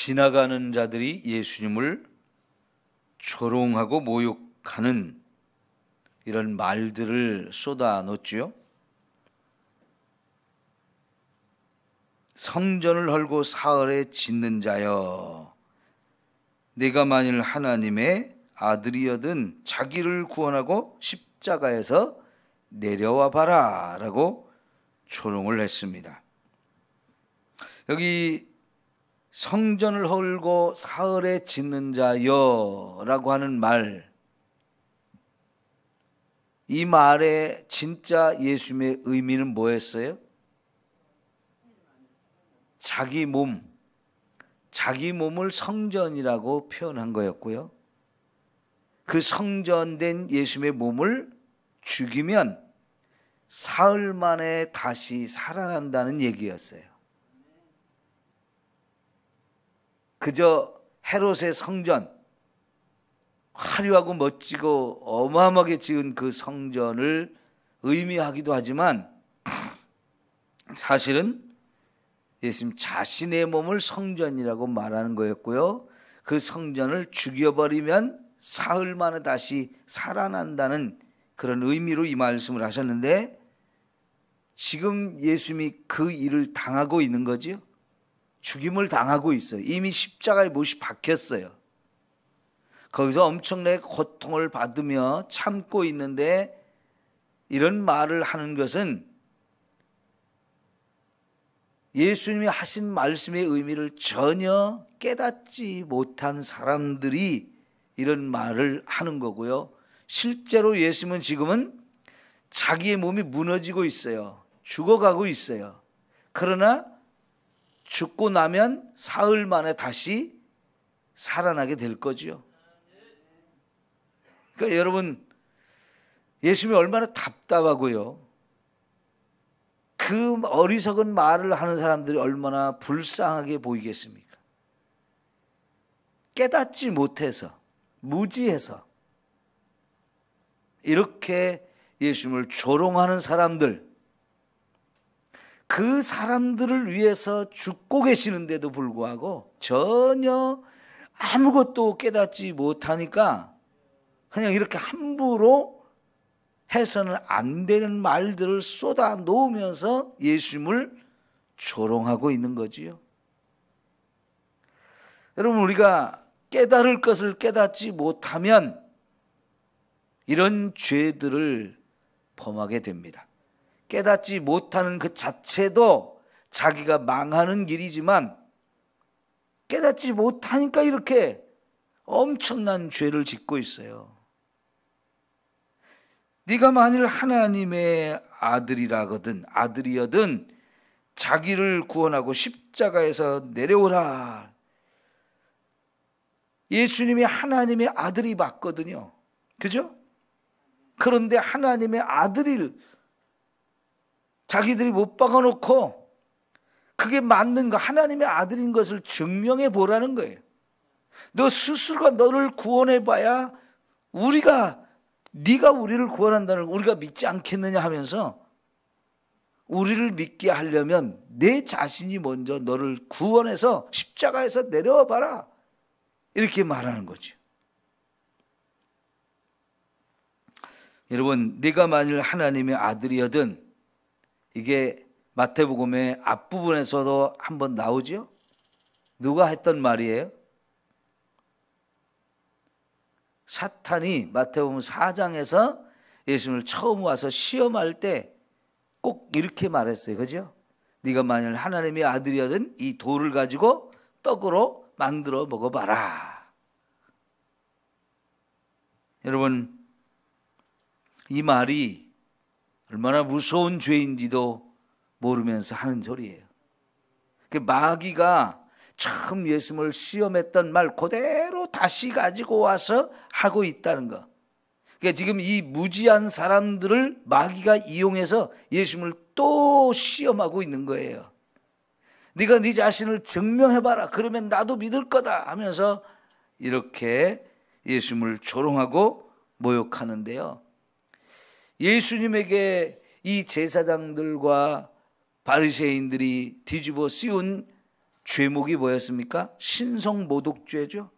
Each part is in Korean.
지나가는 자들이 예수님을 조롱하고 모욕하는 이런 말들을 쏟아놓지요. 성전을 헐고 사흘에 짓는 자여, 네가 만일 하나님의 아들이여든 자기를 구원하고 십자가에서 내려와 봐라 라고 조롱을 했습니다. 여기 성전을 헐고 사흘에 짓는 자여 라고 하는 말, 이 말의 진짜 예수님의 의미는 뭐였어요? 자기 몸을 성전이라고 표현한 거였고요. 그 성전된 예수님의 몸을 죽이면 사흘 만에 다시 살아난다는 얘기였어요. 그저 헤롯의 성전, 화려하고 멋지고 어마어마하게 지은 그 성전을 의미하기도 하지만 사실은 예수님 자신의 몸을 성전이라고 말하는 거였고요. 그 성전을 죽여버리면 사흘 만에 다시 살아난다는 그런 의미로 이 말씀을 하셨는데, 지금 예수님이 그 일을 당하고 있는 거죠. 죽임을 당하고 있어요. 이미 십자가에 못이 박혔어요. 거기서 엄청나게 고통을 받으며 참고 있는데, 이런 말을 하는 것은 예수님이 하신 말씀의 의미를 전혀 깨닫지 못한 사람들이 이런 말을 하는 거고요. 실제로 예수님은 지금은 자기의 몸이 무너지고 있어요. 죽어가고 있어요. 그러나 죽고 나면 사흘 만에 다시 살아나게 될 거죠. 그러니까 여러분, 예수님이 얼마나 답답하고요, 그 어리석은 말을 하는 사람들이 얼마나 불쌍하게 보이겠습니까? 깨닫지 못해서, 무지해서 이렇게 예수님을 조롱하는 사람들, 그 사람들을 위해서 죽고 계시는데도 불구하고 전혀 아무것도 깨닫지 못하니까 그냥 이렇게 함부로 해서는 안 되는 말들을 쏟아 놓으면서 예수님을 조롱하고 있는 거지요. 여러분, 우리가 깨달을 것을 깨닫지 못하면 이런 죄들을 범하게 됩니다. 깨닫지 못하는 그 자체도 자기가 망하는 길이지만 깨닫지 못하니까 이렇게 엄청난 죄를 짓고 있어요. 네가 만일 하나님의 아들이여든 자기를 구원하고 십자가에서 내려오라. 예수님이 하나님의 아들이 맞거든요. 그죠? 그런데 하나님의 아들을 자기들이 못 박아놓고 그게 맞는 거, 하나님의 아들인 것을 증명해 보라는 거예요. 너 스스로가 너를 구원해 봐야 네가 우리를 구원한다는 걸 우리가 믿지 않겠느냐 하면서, 우리를 믿게 하려면 내 자신이 먼저 너를 구원해서 십자가에서 내려와 봐라, 이렇게 말하는 거죠. 여러분, 네가 만일 하나님의 아들이여든, 이게 마태복음의 앞부분에서도 한번 나오죠. 누가 했던 말이에요? 사탄이 마태복음 4장에서 예수님을 처음 와서 시험할 때 꼭 이렇게 말했어요. 그죠? 네가 만일 하나님의 아들이여든 이 돌을 가지고 떡으로 만들어 먹어봐라. 여러분, 이 말이 얼마나 무서운 죄인지도 모르면서 하는 소리예요. 마귀가 처음 예수님을 시험했던 말 그대로 다시 가지고 와서 하고 있다는 거. 그러니까 지금 이 무지한 사람들을 마귀가 이용해서 예수님을 또 시험하고 있는 거예요. 네가 네 자신을 증명해봐라, 그러면 나도 믿을 거다 하면서 이렇게 예수님을 조롱하고 모욕하는데요. 예수님에게 이 제사장들과 바리새인들이 뒤집어 씌운 죄목이 뭐였습니까? 신성모독죄죠.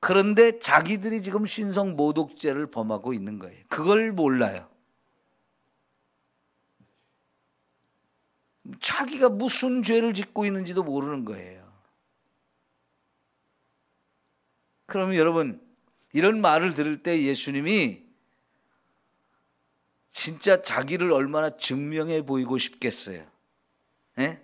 그런데 자기들이 지금 신성모독죄를 범하고 있는 거예요. 그걸 몰라요. 자기가 무슨 죄를 짓고 있는지도 모르는 거예요. 그러면 여러분, 이런 말을 들을 때 예수님이 진짜 자기를 얼마나 증명해 보이고 싶겠어요. 예?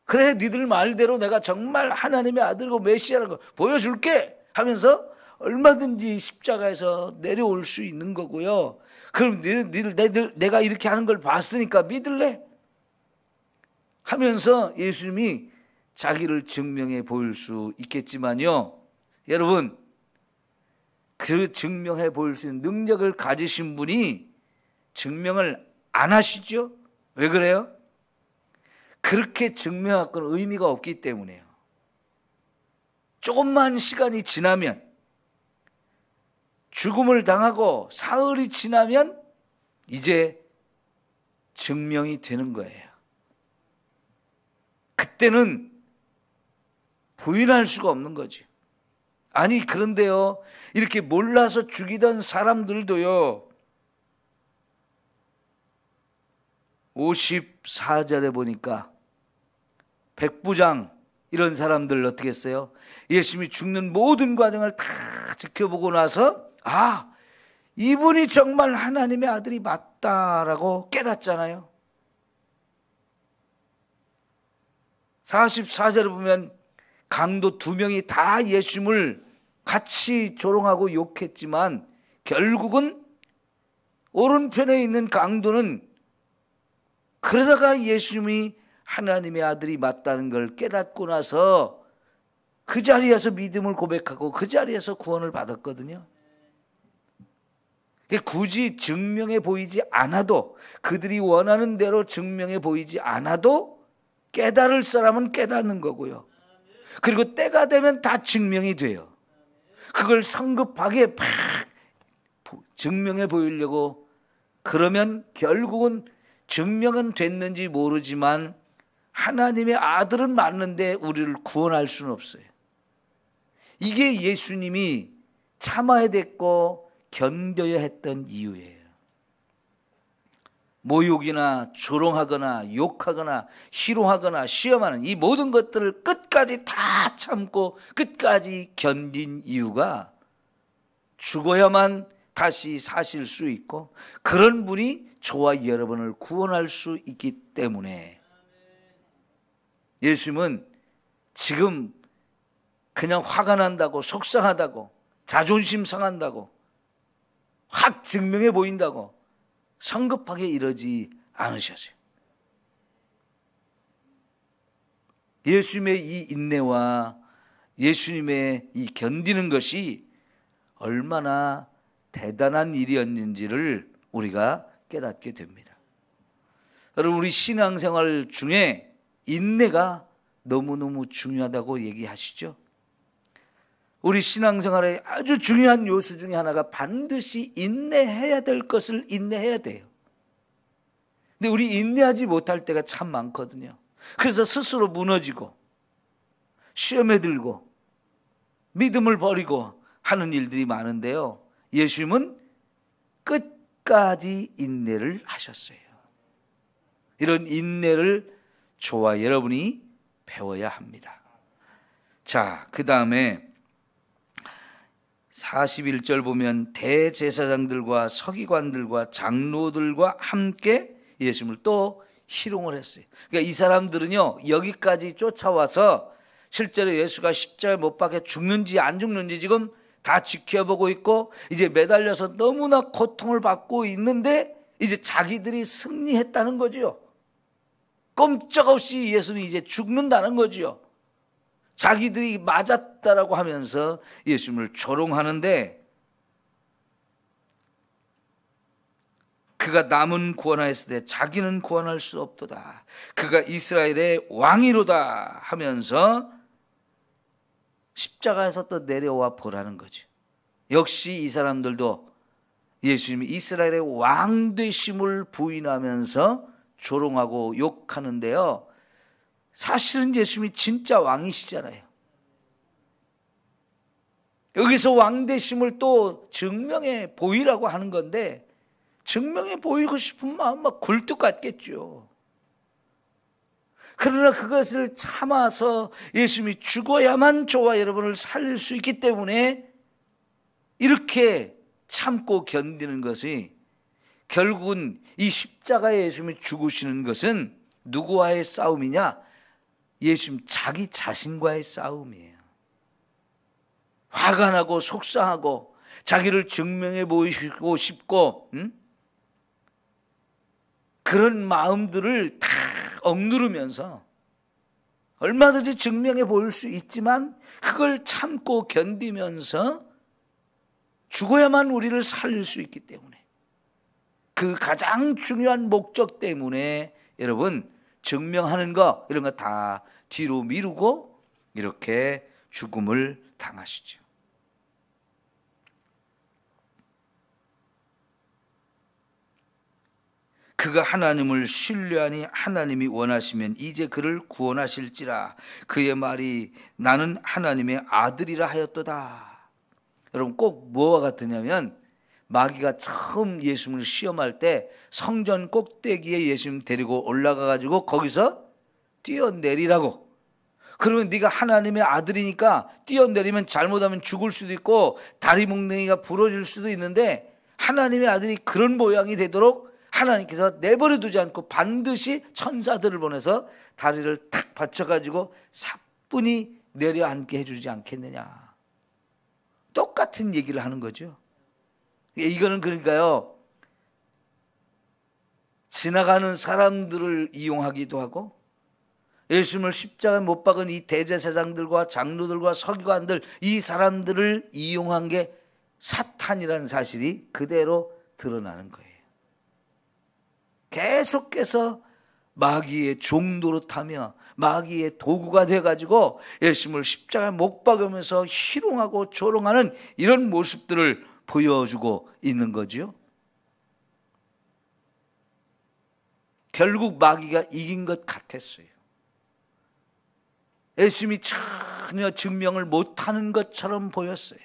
그래, 니들 말대로 내가 정말 하나님의 아들이고 메시아라는 걸 보여줄게 하면서 얼마든지 십자가에서 내려올 수 있는 거고요. 그럼 니들 내가 이렇게 하는 걸 봤으니까 믿을래? 하면서 예수님이 자기를 증명해 보일 수 있겠지만요, 여러분, 그 증명해 보일 수 있는 능력을 가지신 분이 증명을 안 하시죠? 왜 그래요? 그렇게 증명할 건 의미가 없기 때문에요. 조금만 시간이 지나면, 죽음을 당하고 사흘이 지나면 이제 증명이 되는 거예요. 그때는 부인할 수가 없는 거지. 아니, 그런데요, 이렇게 몰라서 죽이던 사람들도요, 54절에 보니까 백부장 이런 사람들 어떻게 했어요? 예수님이 죽는 모든 과정을 다 지켜보고 나서 이분이 정말 하나님의 아들이 맞다라고 깨닫잖아요. 44절에 보면 강도 2명이 다 예수님을 같이 조롱하고 욕했지만 결국은 오른편에 있는 강도는 그러다가 예수님이 하나님의 아들이 맞다는 걸 깨닫고 나서 그 자리에서 믿음을 고백하고 그 자리에서 구원을 받았거든요. 굳이 증명해 보이지 않아도, 그들이 원하는 대로 증명해 보이지 않아도 깨달을 사람은 깨닫는 거고요. 그리고 때가 되면 다 증명이 돼요. 그걸 성급하게 막 증명해 보이려고 그러면 결국은 증명은 됐는지 모르지만 하나님의 아들은 맞는데 우리를 구원할 수는 없어요. 이게 예수님이 참아야 됐고 견뎌야 했던 이유예요. 모욕이나 조롱하거나 욕하거나 희롱하거나 시험하는 이 모든 것들을 끝까지 다 참고 끝까지 견딘 이유가 죽어야만 다시 사실 수 있고 그런 분이 저와 여러분을 구원할 수 있기 때문에 예수님은 지금 그냥 화가 난다고, 속상하다고, 자존심 상한다고, 확 증명해 보인다고 성급하게 이러지 않으셨어요. 예수님의 이 인내와 예수님의 이 견디는 것이 얼마나 대단한 일이었는지를 우리가 깨닫게 됩니다. 여러분, 우리 신앙생활 중에 인내가 너무너무 중요하다고 얘기하시죠? 우리 신앙생활의 아주 중요한 요소 중에 하나가 반드시 인내해야 될 것을 인내해야 돼요. 근데 우리 인내하지 못할 때가 참 많거든요. 그래서 스스로 무너지고 시험에 들고 믿음을 버리고 하는 일들이 많은데요, 예수님은 끝까지 인내를 하셨어요. 이런 인내를 저와 여러분이 배워야 합니다. 자, 그 다음에 41절 보면 대제사장들과 서기관들과 장로들과 함께 예수님을 또 희롱을 했어요. 그러니까 이 사람들은요, 여기까지 쫓아와서 실제로 예수가 십자가에 못 박혀 죽는지 안 죽는지 지금 다 지켜보고 있고 이제 매달려서 너무나 고통을 받고 있는데 이제 자기들이 승리했다는 거죠. 꼼짝없이 예수는 이제 죽는다는 거죠. 자기들이 맞았다라고 하면서 예수님을 조롱하는데, 그가 남은 구원하였을 때 자기는 구원할 수 없도다. 그가 이스라엘의 왕이로다 하면서 십자가에서 또 내려와 보라는 거죠. 역시 이 사람들도 예수님이 이스라엘의 왕 되심을 부인하면서 조롱하고 욕하는데요, 사실은 예수님이 진짜 왕이시잖아요. 여기서 왕되심을 또 증명해 보이라고 하는 건데, 증명해 보이고 싶은 마음 막 굴뚝 같겠죠. 그러나 그것을 참아서 예수님이 죽어야만 저와 여러분을 살릴 수 있기 때문에 이렇게 참고 견디는 것이, 결국은 이 십자가에 예수님이 죽으시는 것은 누구와의 싸움이냐? 예수님 자기 자신과의 싸움이에요. 화가 나고 속상하고 자기를 증명해 보이고 싶고 그런 마음들을 다 억누르면서 얼마든지 증명해 보일 수 있지만 그걸 참고 견디면서 죽어야만 우리를 살릴 수 있기 때문에, 그 가장 중요한 목적 때문에 여러분 증명하는 거 이런 거 다 뒤로 미루고 이렇게 죽음을 당하시죠. 그가 하나님을 신뢰하니 하나님이 원하시면 이제 그를 구원하실지라. 그의 말이 나는 하나님의 아들이라 하였도다. 여러분 꼭 뭐와 같으냐면, 마귀가 처음 예수님을 시험할 때 성전 꼭대기에 예수님 데리고 올라가 가지고 거기서 뛰어내리라고. 그러면 네가 하나님의 아들이니까 뛰어내리면 잘못하면 죽을 수도 있고 다리 몽둥이가 부러질 수도 있는데, 하나님의 아들이 그런 모양이 되도록 하나님께서 내버려 두지 않고 반드시 천사들을 보내서 다리를 탁 받쳐가지고 사뿐히 내려앉게 해주지 않겠느냐. 똑같은 얘기를 하는 거죠. 이거는 그러니까요, 지나가는 사람들을 이용하기도 하고, 예수님을 십자가에 못 박은 이 대제사장들과 장로들과 서기관들, 이 사람들을 이용한 게 사탄이라는 사실이 그대로 드러나는 거예요. 계속해서 마귀의 종도로 타며 마귀의 도구가 돼가지고 예수님을 십자가에 못 박으면서 희롱하고 조롱하는 이런 모습들을 보여주고 있는 거죠. 결국 마귀가 이긴 것 같았어요. 예수님이 전혀 증명을 못하는 것처럼 보였어요.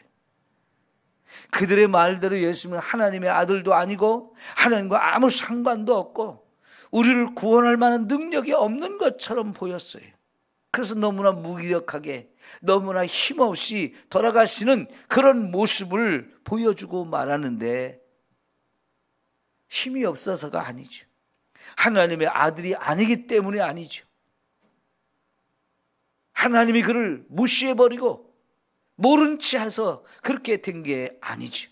그들의 말대로 예수님은 하나님의 아들도 아니고 하나님과 아무 상관도 없고 우리를 구원할 만한 능력이 없는 것처럼 보였어요. 그래서 너무나 무기력하게, 너무나 힘없이 돌아가시는 그런 모습을 보여주고 말하는데, 힘이 없어서가 아니죠. 하나님의 아들이 아니기 때문에 아니죠. 하나님이 그를 무시해버리고 모른 체 해서 그렇게 된 게 아니죠.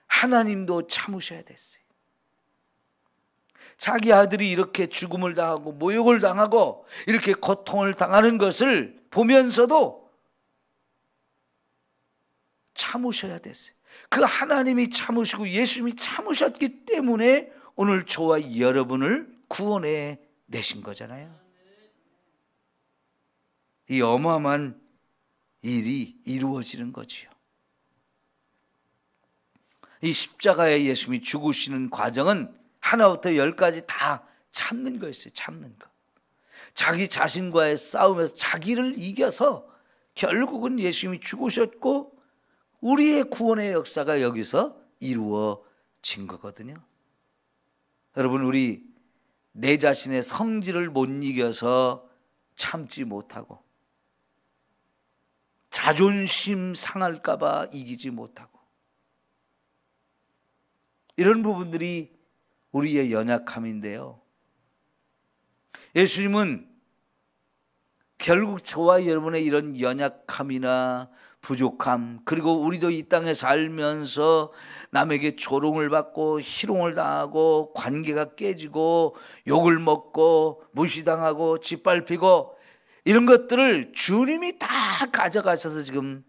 하나님도 참으셔야 됐어요. 자기 아들이 이렇게 죽음을 당하고 모욕을 당하고 이렇게 고통을 당하는 것을 보면서도 참으셔야 됐어요. 그 하나님이 참으시고 예수님이 참으셨기 때문에 오늘 저와 여러분을 구원해 내신 거잖아요. 이 어마어마한 일이 이루어지는 거지요. 이 십자가에 예수님이 죽으시는 과정은 하나부터 10까지 다 참는 거였어요. 참는 거. 자기 자신과의 싸움에서 자기를 이겨서 결국은 예수님이 죽으셨고 우리의 구원의 역사가 여기서 이루어진 거거든요. 여러분, 우리 내 자신의 성질을 못 이겨서 참지 못하고 자존심 상할까 봐 이기지 못하고 이런 부분들이 우리의 연약함인데요. 예수님은 결국 저와 여러분의 이런 연약함이나 부족함, 그리고 우리도 이 땅에 살면서 남에게 조롱을 받고 희롱을 당하고 관계가 깨지고 욕을 먹고 무시당하고 짓밟히고 이런 것들을 주님이 다 가져가셔서 지금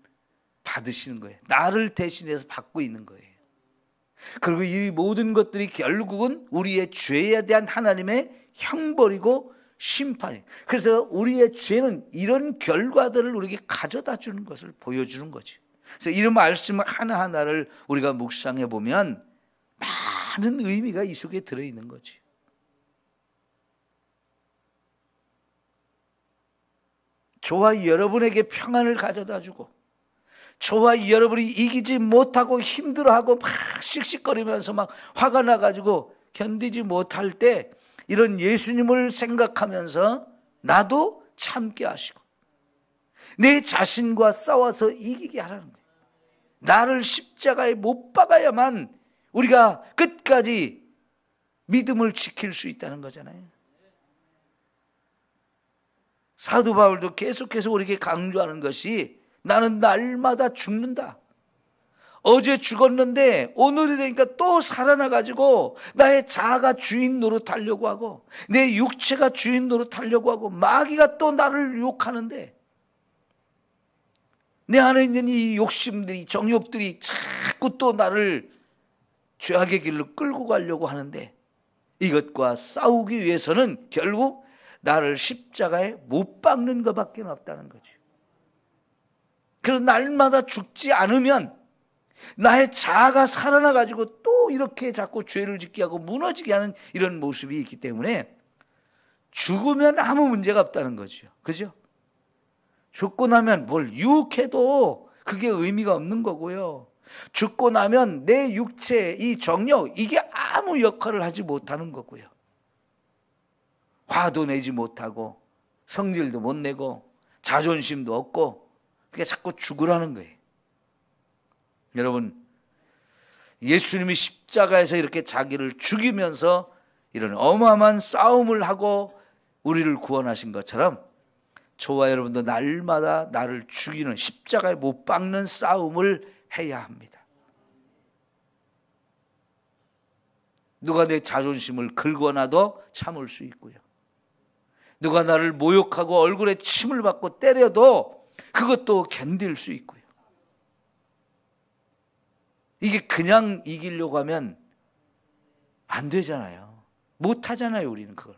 받으시는 거예요. 나를 대신해서 받고 있는 거예요. 그리고 이 모든 것들이 결국은 우리의 죄에 대한 하나님의 형벌이고 심판이에요. 그래서 우리의 죄는 이런 결과들을 우리에게 가져다 주는 것을 보여주는 거죠. 그래서 이런 말씀 하나하나를 우리가 묵상해 보면 많은 의미가 이 속에 들어있는 거죠. 저와 여러분에게 평안을 가져다 주고, 저와 여러분이 이기지 못하고 힘들어하고 막 씩씩거리면서 막 화가 나가지고 견디지 못할 때 이런 예수님을 생각하면서 나도 참게 하시고 내 자신과 싸워서 이기게 하라는 거예요. 나를 십자가에 못 박아야만 우리가 끝까지 믿음을 지킬 수 있다는 거잖아요. 사도 바울도 계속해서 우리에게 강조하는 것이 나는 날마다 죽는다. 어제 죽었는데 오늘이 되니까 또 살아나가지고 나의 자아가 주인 노릇하려고 하고 내 육체가 주인 노릇하려고 하고 마귀가 또 나를 유혹하는데 내 안에 있는 이 욕심들이, 정욕들이 자꾸 또 나를 죄악의 길로 끌고 가려고 하는데 이것과 싸우기 위해서는 결국 나를 십자가에 못 박는 것밖에 없다는 거죠. 그래서 날마다 죽지 않으면 나의 자아가 살아나가지고 또 이렇게 자꾸 죄를 짓게 하고 무너지게 하는 이런 모습이 있기 때문에 죽으면 아무 문제가 없다는 거죠. 그죠? 죽고 나면 뭘 유혹해도 그게 의미가 없는 거고요. 죽고 나면 내 육체, 이 정욕, 이게 아무 역할을 하지 못하는 거고요. 화도 내지 못하고 성질도 못 내고 자존심도 없고 그게 자꾸 죽으라는 거예요. 여러분, 예수님이 십자가에서 이렇게 자기를 죽이면서 이런 어마어마한 싸움을 하고 우리를 구원하신 것처럼 저와 여러분도 날마다 나를 죽이는, 십자가에 못 박는 싸움을 해야 합니다. 누가 내 자존심을 긁어놔도 참을 수 있고요. 누가 나를 모욕하고 얼굴에 침을 받고 때려도 그것도 견딜 수 있고요. 이게 그냥 이기려고 하면 안 되잖아요. 못 하잖아요, 우리는 그걸.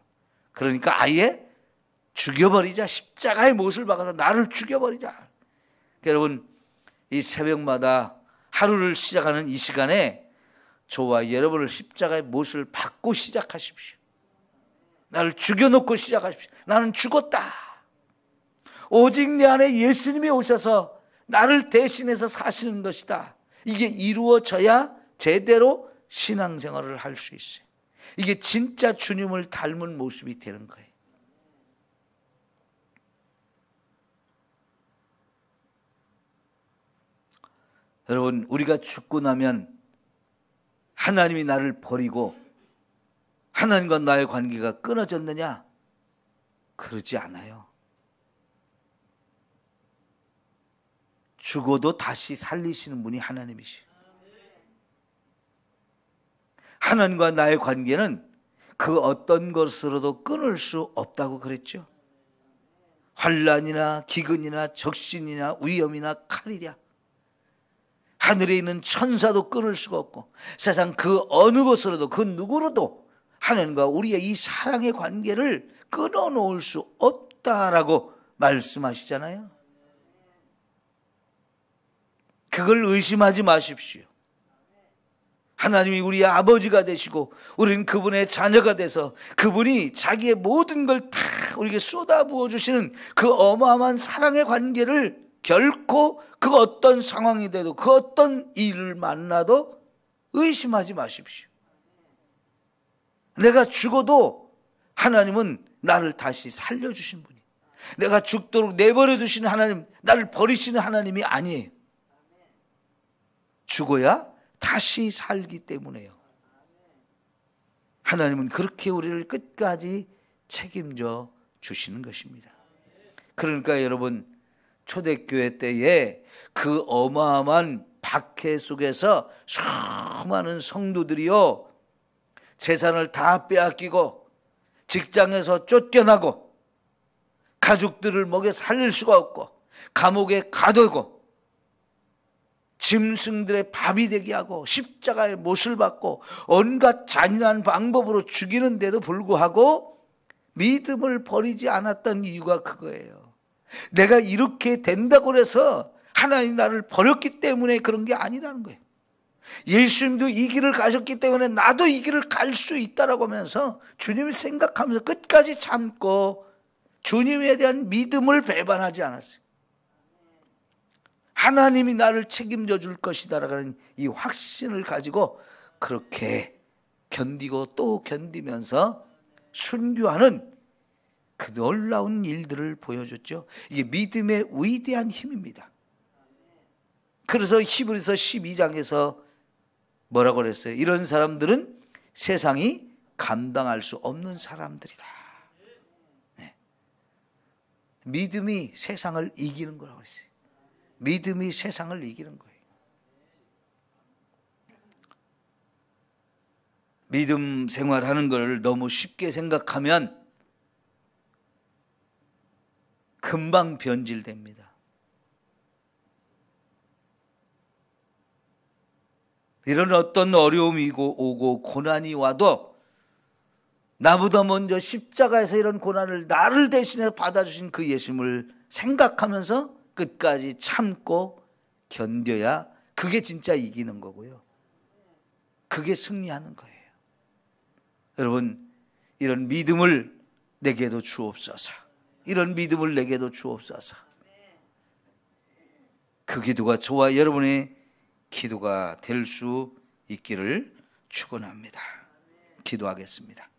그러니까 아예 죽여버리자. 십자가의 못을 박아서 나를 죽여버리자. 그러니까 여러분, 이 새벽마다 하루를 시작하는 이 시간에 저와 여러분을 십자가의 못을 박고 시작하십시오. 나를 죽여놓고 시작하십시오. 나는 죽었다. 오직 내 안에 예수님이 오셔서 나를 대신해서 사시는 것이다. 이게 이루어져야 제대로 신앙생활을 할 수 있어요. 이게 진짜 주님을 닮은 모습이 되는 거예요. 여러분, 우리가 죽고 나면 하나님이 나를 버리고 하나님과 나의 관계가 끊어졌느냐? 그러지 않아요. 죽어도 다시 살리시는 분이 하나님이시죠. 하나님과 나의 관계는 그 어떤 것으로도 끊을 수 없다고 그랬죠. 환난이나 기근이나 적신이나 위험이나 칼이랴. 하늘에 있는 천사도 끊을 수가 없고 세상 그 어느 것으로도 그 누구로도 하나님과 우리의 이 사랑의 관계를 끊어놓을 수 없다라고 말씀하시잖아요. 그걸 의심하지 마십시오. 하나님이 우리의 아버지가 되시고 우리는 그분의 자녀가 돼서 그분이 자기의 모든 걸 다 우리에게 쏟아부어 주시는 그 어마어마한 사랑의 관계를 결코 그 어떤 상황이 돼도 그 어떤 일을 만나도 의심하지 마십시오. 내가 죽어도 하나님은 나를 다시 살려주신 분이에요. 내가 죽도록 내버려 두시는 하나님, 나를 버리시는 하나님이 아니에요. 죽어야 다시 살기 때문에요. 하나님은 그렇게 우리를 끝까지 책임져 주시는 것입니다. 그러니까 여러분, 초대교회 때에 그 어마어마한 박해 속에서 수많은 성도들이요, 재산을 다 빼앗기고 직장에서 쫓겨나고 가족들을 먹여 살릴 수가 없고 감옥에 가두고 짐승들의 밥이 되게 하고 십자가의 못을 받고 온갖 잔인한 방법으로 죽이는데도 불구하고 믿음을 버리지 않았던 이유가 그거예요. 내가 이렇게 된다고 해서 하나님 나를 버렸기 때문에 그런 게 아니라는 거예요. 예수님도 이 길을 가셨기 때문에 나도 이 길을 갈 수 있다라고 하면서 주님을 생각하면서 끝까지 참고 주님에 대한 믿음을 배반하지 않았어요. 하나님이 나를 책임져 줄 것이다라는 이 확신을 가지고 그렇게 견디고 또 견디면서 순교하는 그 놀라운 일들을 보여줬죠. 이게 믿음의 위대한 힘입니다. 그래서 히브리서 12장에서 뭐라고 그랬어요? 이런 사람들은 세상이 감당할 수 없는 사람들이다. 네. 믿음이 세상을 이기는 거라고 그랬어요. 믿음이 세상을 이기는 거예요. 믿음 생활하는 걸 너무 쉽게 생각하면 금방 변질됩니다. 이런 어떤 어려움이 오고 고난이 와도 나보다 먼저 십자가에서 이런 고난을 나를 대신해 받아주신 그 예수님을 생각하면서 끝까지 참고 견뎌야 그게 진짜 이기는 거고요. 그게 승리하는 거예요. 여러분, 이런 믿음을 내게도 주옵소서. 이런 믿음을 내게도 주옵소서. 그 기도가 저와 여러분의 기도가 될 수 있기를 축원합니다. 기도하겠습니다.